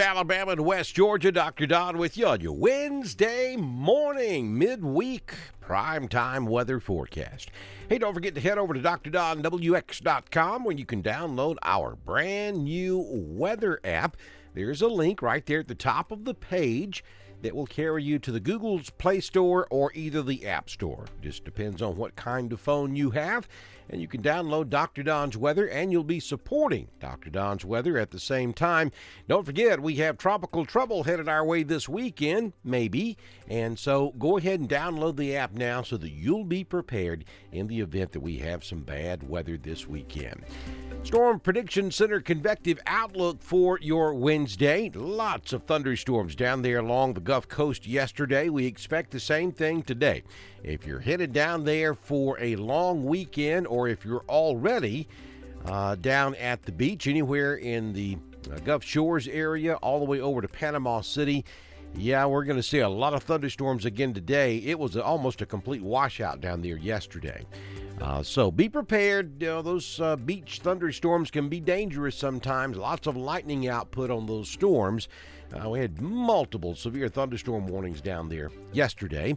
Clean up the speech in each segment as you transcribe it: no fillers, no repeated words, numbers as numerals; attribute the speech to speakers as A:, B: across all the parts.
A: Alabama, and West Georgia. Dr. Don with you on your Wednesday morning, midweek, primetime weather forecast. Hey, don't forget to head over to DrDonWX.com where you can download our brand new weather app. There's a link right there at the top of the page that will carry you to the Google's Play Store or either the App Store. Just depends on what kind of phone you have. And you can download Dr. Don's Weather, and you'll be supporting Dr. Don's Weather at the same time. Don't forget, we have tropical trouble headed our way this weekend, maybe. And so go ahead and download the app now so that you'll be prepared in the event that we have some bad weather this weekend. Storm Prediction Center convective outlook for your Wednesday. Lots of thunderstorms down there along the Gulf Coast yesterday. We expect the same thing today. If you're headed down there for a long weekend, or if you're already down at the beach, anywhere in the Gulf Shores area, all the way over to Panama City, yeah, we're going to see a lot of thunderstorms again today. It was almost a complete washout down there yesterday. So be prepared. Those beach thunderstorms can be dangerous sometimes. Lots of lightning output on those storms. We had multiple severe thunderstorm warnings down there yesterday.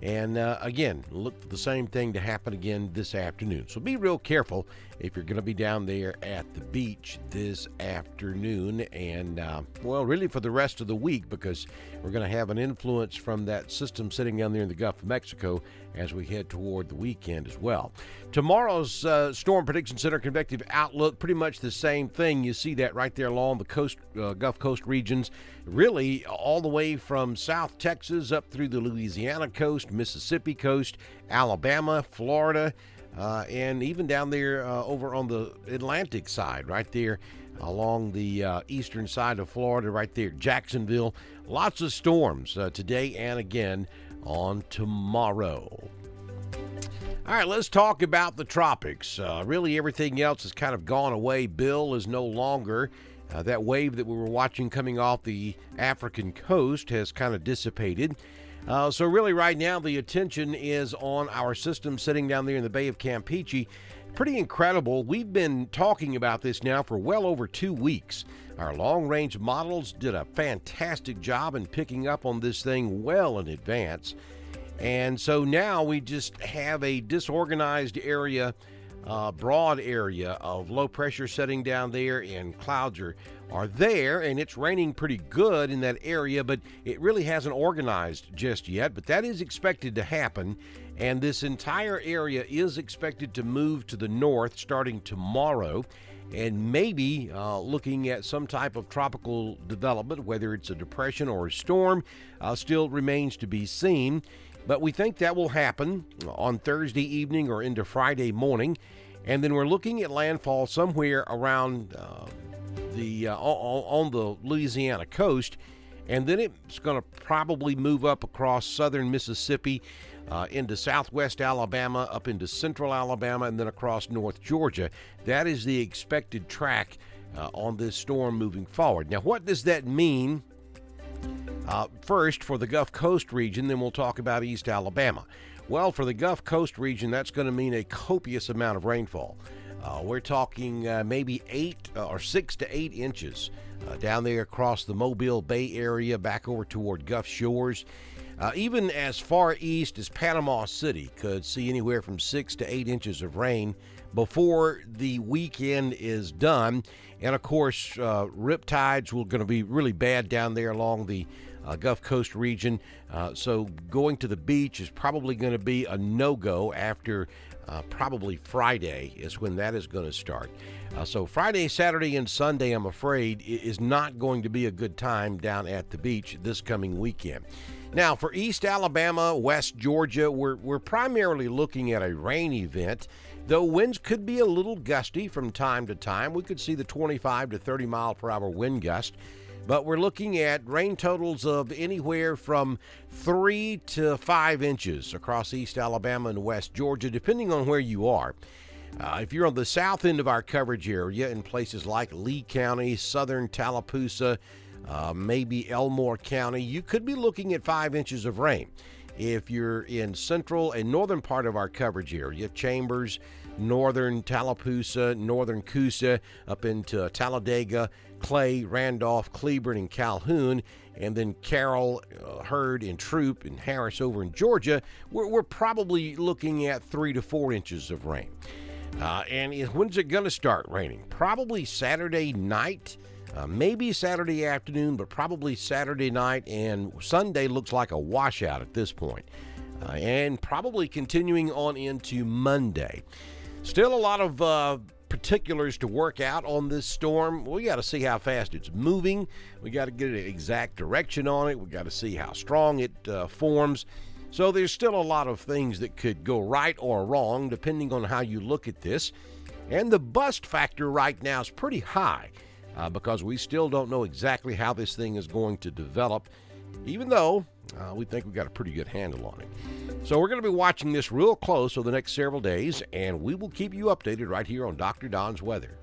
A: And again, look for the same thing to happen again this afternoon. So be real careful if you're going to be down there at the beach this afternoon and, well, really for the rest of the week, because we're going to have an influence from that system sitting down there in the Gulf of Mexico as we head toward the weekend as well. Tomorrow's Storm Prediction Center convective outlook, pretty much the same thing. You see that right there along the coast, Gulf Coast regions, really all the way from South Texas up through the Louisiana coast, Mississippi coast, Alabama, Florida, and even down there over on the Atlantic side, right there along the eastern side of Florida, right there, Jacksonville. Lots of storms today and again on tomorrow. All right, let's talk about the tropics. Really, everything else has kind of gone away. Bill is no longer. That wave that we were watching coming off the African coast has kind of dissipated. So really right now the attention is on our system sitting down there in the Bay of Campeche. Pretty incredible. We've been talking about this now for well over 2 weeks. Our long-range models did a fantastic job in picking up on this thing well in advance. And so now we just have a disorganized area, broad area of low pressure setting down there, and clouds are there, and it's raining pretty good in that area, but it really hasn't organized just yet. But that is expected to happen, and this entire area is expected to move to the north starting tomorrow, and maybe looking at some type of tropical development, whether it's a depression or a storm, still remains to be seen. But we think that will happen on Thursday evening or into Friday morning. And then we're looking at landfall somewhere around on the Louisiana coast. And then it's going to probably move up across southern Mississippi into southwest Alabama, up into central Alabama, and then across North Georgia. That is the expected track on this storm moving forward. Now, what does that mean? First, for the Gulf Coast region, then we'll talk about East Alabama. Well, for the Gulf Coast region, that's going to mean a copious amount of rainfall. We're talking maybe 6 to 8 inches down there across the Mobile Bay area, back over toward Gulf Shores. Even as far east as Panama City could see anywhere from 6 to 8 inches of rain before the weekend is done. And of course, riptides will going to be really bad down there along the Gulf Coast region. So going to the beach is probably going to be a no-go after probably Friday is when that is going to start. So Friday, Saturday, and Sunday, I'm afraid, is not going to be a good time down at the beach this coming weekend. Now, for East Alabama, West Georgia, we're primarily looking at a rain event, though winds could be a little gusty from time to time. We could see the 25 to 30 mile per hour wind gust, but we're looking at rain totals of anywhere from 3 to 5 inches across East Alabama and West Georgia, depending on where you are. If you're on the south end of our coverage area in places like Lee County, southern Tallapoosa, maybe Elmore County, you could be looking at 5 inches of rain. if you're in central and northern part of our coverage area, Chambers, northern Tallapoosa, northern Coosa, up into Talladega, Clay, Randolph, Cleburne, and Calhoun, and then Carroll, Hurd, and Troop, and Harris over in Georgia, we're probably looking at 3 to 4 inches of rain. And when's it going to start raining? Probably Saturday night, maybe Saturday afternoon, but probably Saturday night, and Sunday looks like a washout at this point. And probably continuing on into Monday. Still a lot of particulars to work out on this storm. We got to see how fast it's moving. We got to get an exact direction on it. We got to see how strong it forms. So there's still a lot of things that could go right or wrong depending on how you look at this. And the bust factor right now is pretty high because we still don't know exactly how this thing is going to develop, even though we think we've got a pretty good handle on it. So we're going to be watching this real close over the next several days, and we will keep you updated right here on Dr. Don's Weather.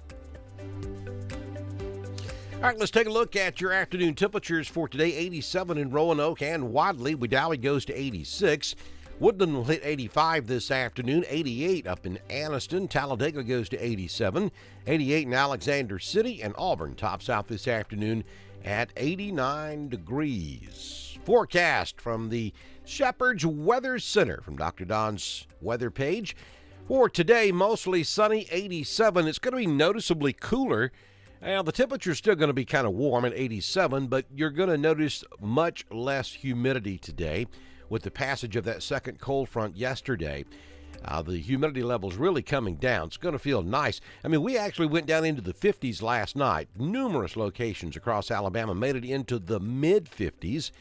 A: All right, let's take a look at your afternoon temperatures for today. 87 in Roanoke and Wadley. Wedowee goes to 86. Woodland will hit 85 this afternoon. 88 up in Anniston. Talladega goes to 87. 88 in Alexander City, and Auburn tops out this afternoon at 89 degrees. Forecast from the Shepherd's Weather Center from Dr. Don's weather page. For today, mostly sunny, 87. It's going to be noticeably cooler. Now, the temperature is still going to be kind of warm at 87, but you're going to notice much less humidity today with the passage of that second cold front yesterday. The humidity level is really coming down. It's going to feel nice. I mean, we actually went down into the 50s last night. Numerous locations across Alabama made it into the mid-50s.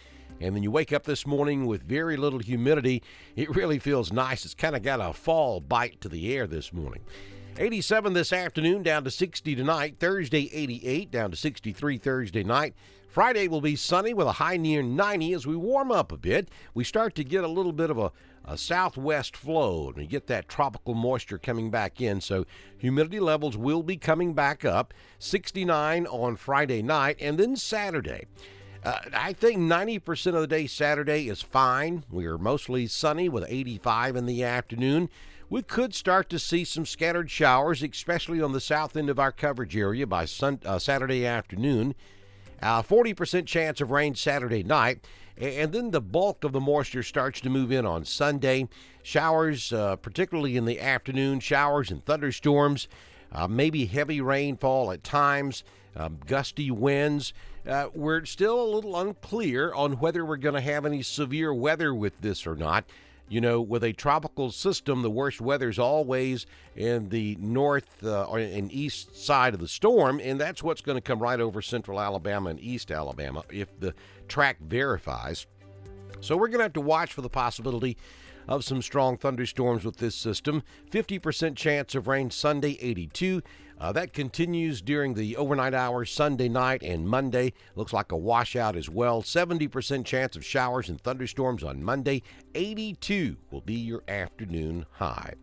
A: And then you wake up this morning with very little humidity. It really feels nice. It's kind of got a fall bite to the air this morning. 87 this afternoon, down to 60 tonight. Thursday, 88, down to 63 Thursday night. Friday will be sunny with a high near 90 as we warm up a bit. We start to get a little bit of a southwest flow, and we get that tropical moisture coming back in, so humidity levels will be coming back up. 69 on Friday night, and then Saturday. I think 90% of the day Saturday is fine. We are mostly sunny with 85 in the afternoon. We could start to see some scattered showers, especially on the south end of our coverage area by Saturday afternoon. 40% chance of rain Saturday night, and then the bulk of the moisture starts to move in on Sunday. Showers, particularly in the afternoon, showers and thunderstorms, maybe heavy rainfall at times, gusty winds. We're still a little unclear on whether we're going to have any severe weather with this or not. You know, with a tropical system, the worst weather is always in the north and east side of the storm, and that's what's going to come right over central Alabama and east Alabama if the track verifies. So we're going to have to watch for the possibility of some strong thunderstorms with this system. 50% chance of rain Sunday, 82. That continues during the overnight hours Sunday night and Monday. Looks like a washout as well. 70% chance of showers and thunderstorms on Monday. 82 will be your afternoon high.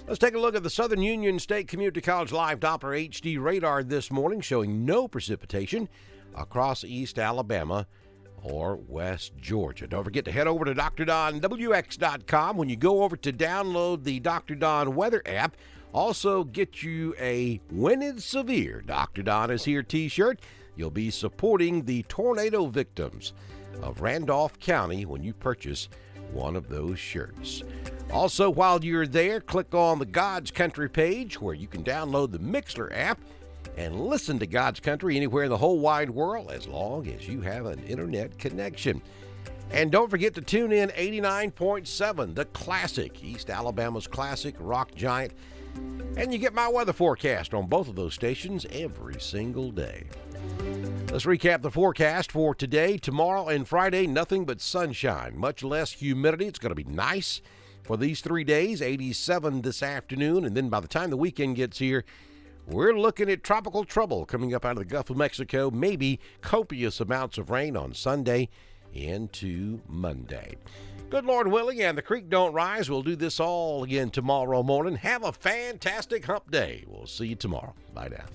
A: Let's take a look at the Southern Union State Community College Live Doppler HD radar this morning, showing no precipitation across East Alabama or West Georgia. Don't forget to head over to DrDonWX.com. When you go over to download the Dr. Don weather app, also get you a When It's Severe, Dr. Don is Here t-shirt. You'll be supporting the tornado victims of Randolph County when you purchase one of those shirts. Also, while you're there, click on the God's Country page where you can download the Mixler app and listen to God's Country anywhere in the whole wide world as long as you have an internet connection. And don't forget to tune in 89.7, the classic, East Alabama's classic rock giant. And you get my weather forecast on both of those stations every single day. Let's recap the forecast for today, tomorrow, and Friday. Nothing but sunshine, much less humidity. It's going to be nice for these 3 days, 87 this afternoon. And then by the time the weekend gets here, we're looking at tropical trouble coming up out of the Gulf of Mexico, maybe copious amounts of rain on Sunday into Monday. Good Lord willing, and the creek don't rise. We'll do this all again tomorrow morning. Have a fantastic hump day. We'll see you tomorrow. Bye now.